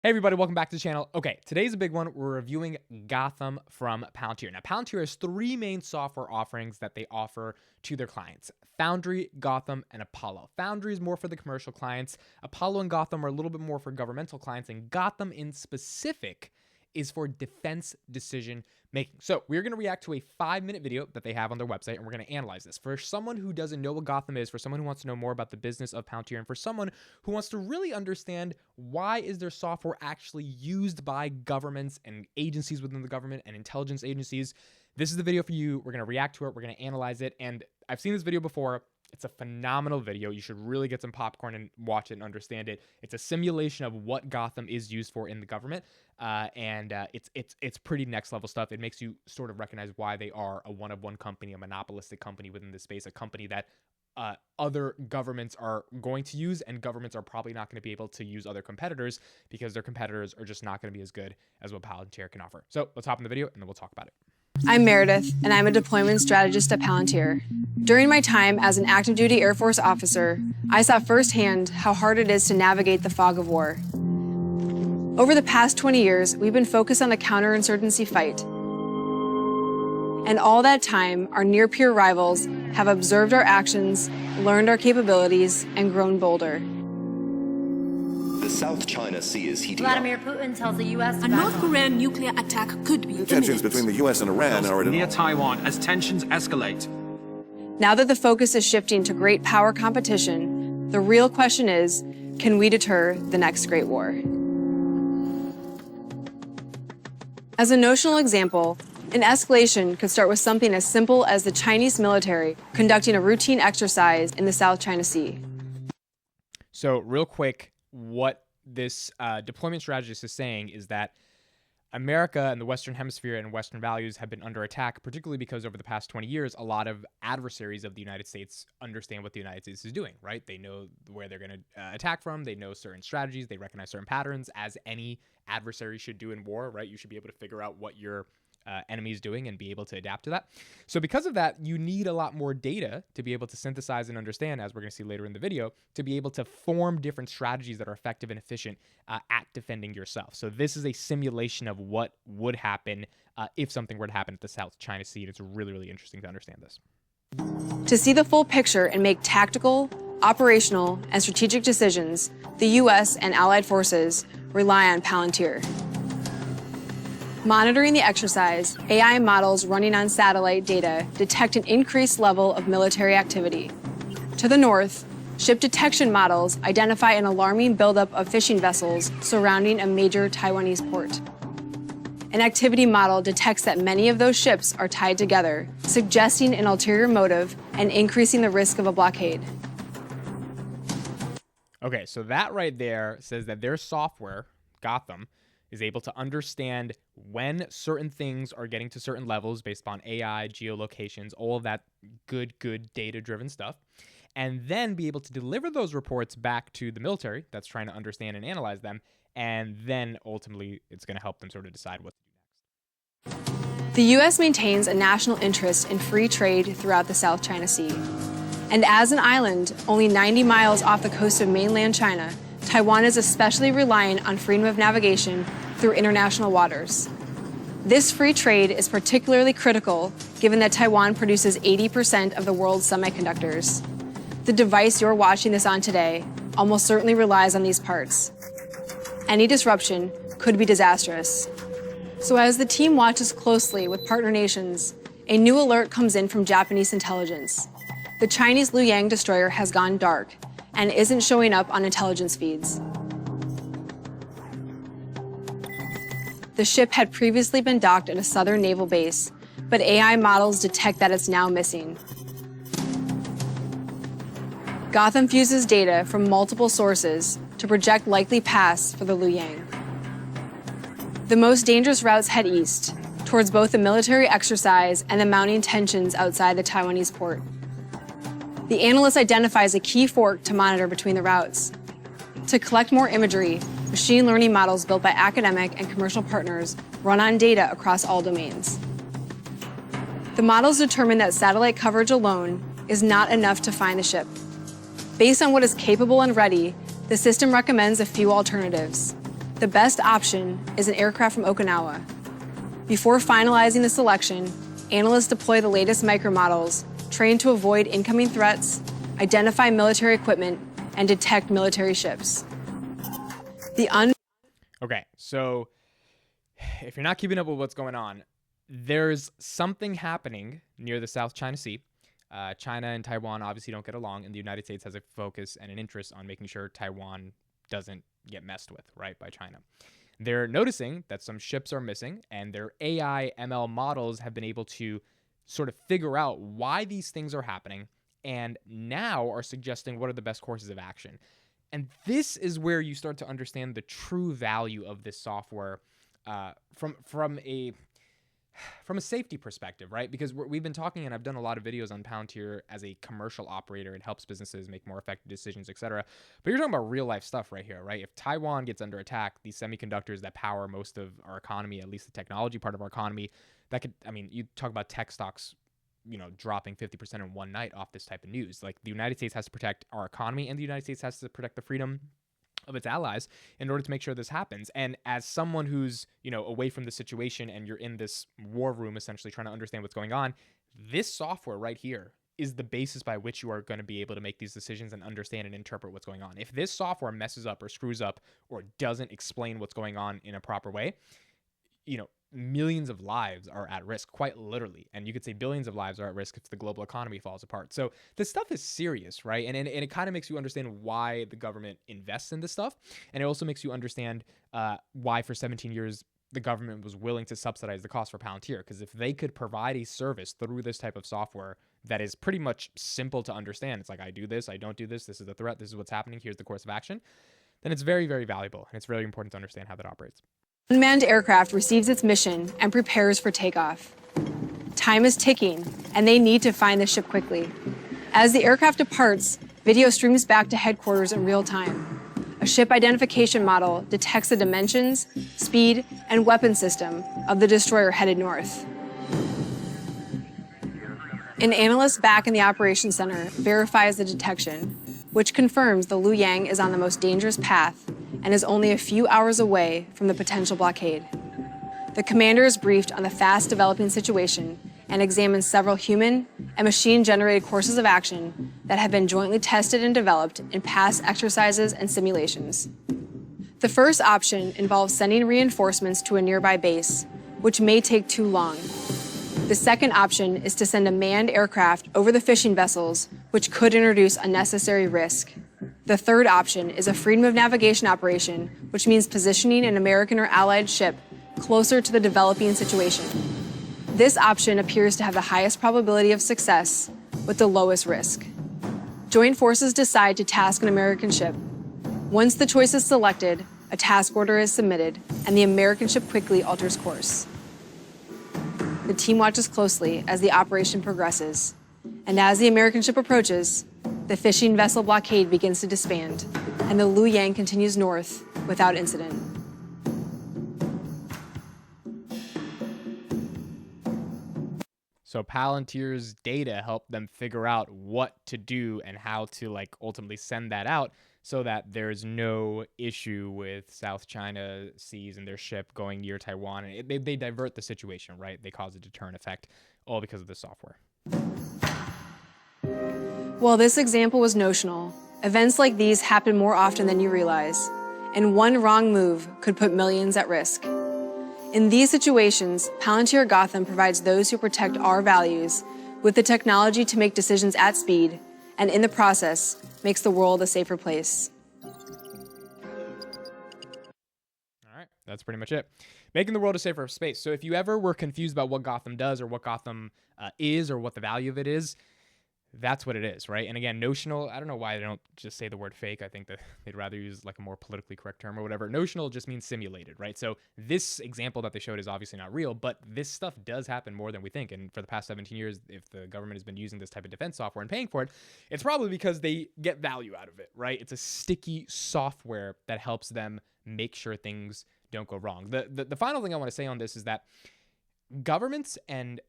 Hey everybody, welcome back to the channel. Okay, today's a big one. We're reviewing Gotham from Palantir. Now, Palantir has three main software offerings that they offer to their clients: Foundry, Gotham, and Apollo. Foundry is more for the commercial clients. Apollo and Gotham are a little bit more for governmental clients, and Gotham in specific is for defense decision making. So we're going to react to a 5-minute video that they have on their website, and we're going to analyze this. For someone who doesn't know what Gotham is, for someone who wants to know more about the business of Palantir, and for someone who wants to really understand why is their software actually used by governments and agencies within the government and intelligence agencies, this is the video for you. We're going to react to it. We're going to analyze it. And I've seen this video before. It's a phenomenal video. You should really get some popcorn and watch it and understand it. It's a simulation of what Gotham is used for in the government, and it's pretty next level stuff. It makes you sort of recognize why they are a one-of-one company, a monopolistic company within this space, a company that other governments are going to use, and governments are probably not going to be able to use other competitors because their competitors are just not going to be as good as what Palantir can offer. So let's hop in the video and then we'll talk about it. I'm Meredith, and I'm a deployment strategist at Palantir. During my time as an active duty Air Force officer, I saw firsthand how hard it is to navigate the fog of war. Over the past 20 years, we've been focused on the counterinsurgency fight. And all that time, our near-peer rivals have observed our actions, learned our capabilities, and grown bolder. The South China Sea is heating Vladimir up. Putin tells the U.S. to A North Korean nuclear attack could be Tensions imminent. between the U.S. and Iran are at an near Taiwan as tensions escalate. Now that the focus is shifting to great power competition, the real question is, can we deter the next great war? As a notional example, an escalation could start with something as simple as the Chinese military conducting a routine exercise in the South China Sea. So real quick, what this deployment strategist is saying is that America and the Western Hemisphere and Western values have been under attack, particularly because over the past 20 years, a lot of adversaries of the United States understand what the United States is doing, right? They know where they're going to attack from. They know certain strategies. They recognize certain patterns, as any adversary should do in war, right? You should be able to figure out what your enemy is doing and be able to adapt to that. So because of that, you need a lot more data to be able to synthesize and understand, as we're going to see later in the video, to be able to form different strategies that are effective and efficient at defending yourself. So this is a simulation of what would happen if something were to happen at the South China Sea. It's really, really interesting to understand this. To see the full picture and make tactical, operational, and strategic decisions, the U.S. and allied forces rely on Palantir. Monitoring the exercise, AI models running on satellite data detect an increased level of military activity. To the north, ship detection models identify an alarming buildup of fishing vessels surrounding a major Taiwanese port. An activity model detects that many of those ships are tied together, suggesting an ulterior motive and increasing the risk of a blockade. Okay, so that right there says that their software, Gotham, is able to understand when certain things are getting to certain levels based upon AI, geolocations, all of that good data-driven stuff, and then be able to deliver those reports back to the military that's trying to understand and analyze them, and then ultimately it's going to help them sort of decide what to do next. The U.S. maintains a national interest in free trade throughout the South China Sea. And as an island only 90 miles off the coast of mainland China, Taiwan is especially reliant on freedom of navigation through international waters. This free trade is particularly critical given that Taiwan produces 80% of the world's semiconductors. The device you're watching this on today almost certainly relies on these parts. Any disruption could be disastrous. So as the team watches closely with partner nations, a new alert comes in from Japanese intelligence. The Chinese Liu Yang destroyer has gone dark and isn't showing up on intelligence feeds. The ship had previously been docked at a southern naval base, but AI models detect that it's now missing. Gotham fuses data from multiple sources to project likely paths for the Liu Yang. The most dangerous routes head east, towards both the military exercise and the mounting tensions outside the Taiwanese port. The analyst identifies a key fork to monitor between the routes. To collect more imagery, machine learning models built by academic and commercial partners run on data across all domains. The models determine that satellite coverage alone is not enough to find the ship. Based on what is capable and ready, the system recommends a few alternatives. The best option is an aircraft from Okinawa. Before finalizing the selection, analysts deploy the latest micromodels, trained to avoid incoming threats, identify military equipment, and detect military ships. Okay, so if you're not keeping up with what's going on, there's something happening near the South China Sea. China and Taiwan obviously don't get along, and the United States has a focus and an interest on making sure Taiwan doesn't get messed with, right, by China. They're noticing that some ships are missing, and their AI ML models have been able to sort of figure out why these things are happening, and now are suggesting what are the best courses of action. And this is where you start to understand the true value of this software from a safety perspective, right? Because we've been talking, and I've done a lot of videos on Palantir as a commercial operator. It helps businesses make more effective decisions, et cetera. But you're talking about real life stuff right here, right? If Taiwan gets under attack, these semiconductors that power most of our economy, at least the technology part of our economy, that could, I mean, you talk about tech stocks, dropping 50% in one night off this type of news. Like, the United States has to protect our economy, and the United States has to protect the freedom of its allies in order to make sure this happens. And as someone who's, away from the situation, and you're in this war room essentially trying to understand what's going on, this software right here is the basis by which you are going to be able to make these decisions and understand and interpret what's going on. If this software messes up or screws up or doesn't explain what's going on in a proper way, millions of lives are at risk, quite literally. And you could say billions of lives are at risk if the global economy falls apart. So this stuff is serious, right? And it kind of makes you understand why the government invests in this stuff. And it also makes you understand why for 17 years the government was willing to subsidize the cost for Palantir. Because if they could provide a service through this type of software that is pretty much simple to understand, it's like, I do this, I don't do this, this is the threat, this is what's happening, here's the course of action, then it's very, very valuable. And it's really important to understand how that operates. Unmanned aircraft receives its mission and prepares for takeoff. Time is ticking, and they need to find the ship quickly. As the aircraft departs, video streams back to headquarters in real time. A ship identification model detects the dimensions, speed, and weapon system of the destroyer headed north. An analyst back in the operations center verifies the detection, which confirms the Liu Yang is on the most dangerous path and is only a few hours away from the potential blockade. The commander is briefed on the fast-developing situation and examines several human and machine-generated courses of action that have been jointly tested and developed in past exercises and simulations. The first option involves sending reinforcements to a nearby base, which may take too long. The second option is to send a manned aircraft over the fishing vessels, which could introduce unnecessary risk. The third option is a freedom of navigation operation, which means positioning an American or allied ship closer to the developing situation. This option appears to have the highest probability of success with the lowest risk. Joint forces decide to task an American ship. Once the choice is selected, a task order is submitted, and the American ship quickly alters course. The team watches closely as the operation progresses, and as the American ship approaches, the fishing vessel blockade begins to disband, and the Liu Yang continues north without incident. So Palantir's data helped them figure out what to do and how to ultimately send that out so that there's no issue with South China Seas and their ship going near Taiwan. And they divert the situation, right? They cause a deterrent effect, all because of the software. While this example was notional, events like these happen more often than you realize, and one wrong move could put millions at risk. In these situations, Palantir Gotham provides those who protect our values with the technology to make decisions at speed, and in the process, makes the world a safer place. All right, that's pretty much it. Making the world a safer space. So if you ever were confused about what Gotham does or what Gotham is or what the value of it is, that's what it is, right? And again, notional, I don't know why they don't just say the word fake. I think that they'd rather use a more politically correct term or whatever. Notional just means simulated, right? So this example that they showed is obviously not real, but this stuff does happen more than we think. And for the past 17 years, if the government has been using this type of defense software and paying for it, it's probably because they get value out of it, right? It's a sticky software that helps them make sure things don't go wrong. The final thing I want to say on this is that governments and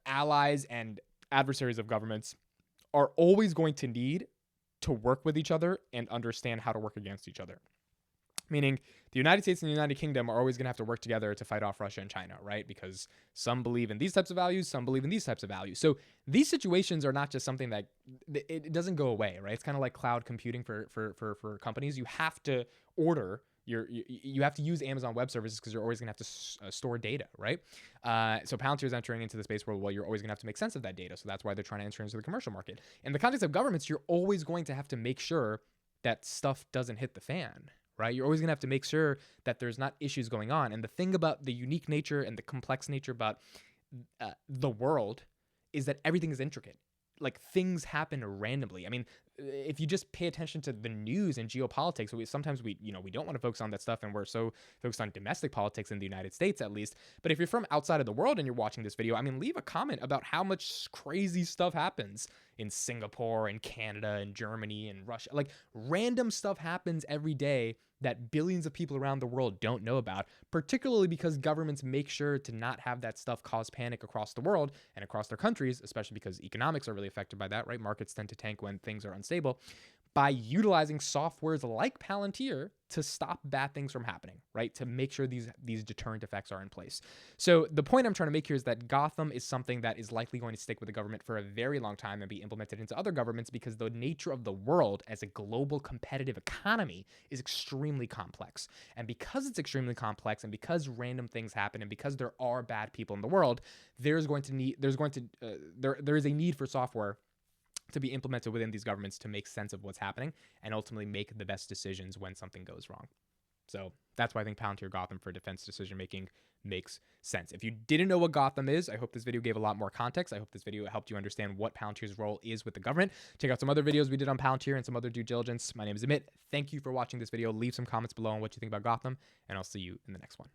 allies and adversaries of governments are always going to need to work with each other and understand how to work against each other. Meaning the United States and the United Kingdom are always going to have to work together to fight off Russia and China, right? Because some believe in these types of values, some believe in these types of values. So these situations are not just something that it doesn't go away, right? It's kind of like cloud computing for companies. You have to order you have to use Amazon Web Services because you're always going to have to store data, right? So Palantir is entering into the space where, well, you're always going to have to make sense of that data. So that's why they're trying to enter into the commercial market. In the context of governments, you're always going to have to make sure that stuff doesn't hit the fan, right? You're always going to have to make sure that there's not issues going on. And the thing about the unique nature and the complex nature about the world is that everything is intricate. Like, things happen randomly. I mean, if you just pay attention to the news and geopolitics, sometimes we don't want to focus on that stuff, and we're so focused on domestic politics in the United States, at least. But if you're from outside of the world and you're watching this video, I mean, leave a comment about how much crazy stuff happens in Singapore and Canada and Germany and Russia. Like, random stuff happens every day that billions of people around the world don't know about, particularly because governments make sure to not have that stuff cause panic across the world and across their countries, especially because economics are really affected by that, right? Markets tend to tank when things are unstable, by utilizing softwares like Palantir to stop bad things from happening, right? To make sure these deterrent effects are in place. So the point I'm trying to make here is that Gotham is something that is likely going to stick with the government for a very long time and be implemented into other governments, because the nature of the world as a global competitive economy is extremely complex. And because it's extremely complex, and because random things happen, and because there are bad people in the world, there is a need for software to be implemented within these governments to make sense of what's happening and ultimately make the best decisions when something goes wrong. So that's why I think Palantir Gotham for defense decision making makes sense. If you didn't know what Gotham is, I hope this video gave a lot more context. I hope this video helped you understand what Palantir's role is with the government. Check out some other videos we did on Palantir and some other due diligence. My name is Amit. Thank you for watching this video. Leave some comments below on what you think about Gotham, and I'll see you in the next one.